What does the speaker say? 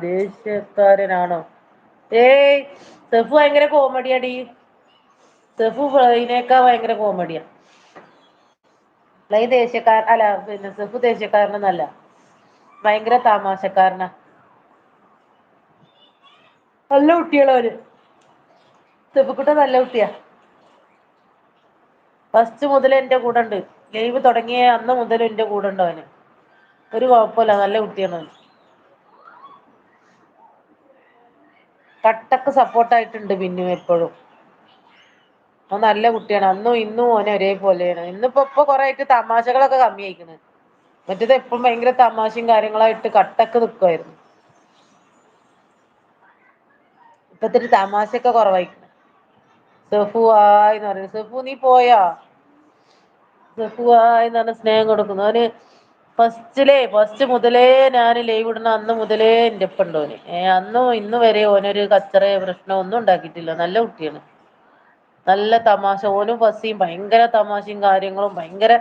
ദേഷ്യക്കാരനാണോ? ഏയ്, സെഫു ഭയങ്കര കോമഡിയാടി. സെഫു ഫ്ലൈനേക്കാ ഭയങ്കര കോമഡിയാ. ഫ്ലൈ ദേഷ്യക്കാരൻ അല്ല, പിന്നെ സെഫു ദേഷ്യക്കാരനൊന്നല്ല, ഭയങ്കര തമാശക്കാരനാ. നല്ല കുട്ടികളാ അവര്. സെഫുക്കുട്ട നല്ല കുട്ടിയാ. ഫസ്റ്റ് മുതൽ എന്റെ കൂടെ ഉണ്ട്. ലൈവ് തുടങ്ങിയ അന്ന് മുതൽ എന്റെ കൂടെ ഉണ്ട് അവന്. ഒരു കുഴപ്പമില്ല, നല്ല കുട്ടിയാണ് അവൻ. കട്ടക്ക് സപ്പോർട്ടായിട്ടുണ്ട് പിന്നെ എപ്പോഴും. അവൻ നല്ല കുട്ടിയാണ്. അന്നും ഇന്നും ഓനെ ഒരേപോലെയാണ്. ഇപ്പൊ കുറെ ആയിട്ട് തമാശകളൊക്കെ കമ്മിയായിക്കണ്. മറ്റേത് എപ്പം ഭയങ്കര തമാശയും കാര്യങ്ങളായിട്ട് കട്ടക്ക് നിൽക്കുമായിരുന്നു. ഇപ്പൊ ഇത്തിരി തമാശയൊക്കെ കുറവായിക്കണ്. സെഫു ആയിന്ന് പറയും. സെഫു നീ പോയാ? സെഫു ആയിന്ന് പറഞ്ഞ സ്നേഹം കൊടുക്കുന്നു അവന്. ഫസ്റ്റ് മുതലേ ഞാൻ ലൈവ് ഇടുന്ന അന്ന് മുതലേ എൻ്റെ ഒപ്പം ഉണ്ട് ഓന്. അന്നും ഇന്ന് വരെ ഓനൊരു കച്ചറയോ പ്രശ്നമോ ഒന്നും ഉണ്ടാക്കിയിട്ടില്ല. നല്ല കുട്ടിയാണ്. നല്ല തമാശ. ഓനും ഫസ്സിയും ഭയങ്കര തമാശയും കാര്യങ്ങളും, ഭയങ്കര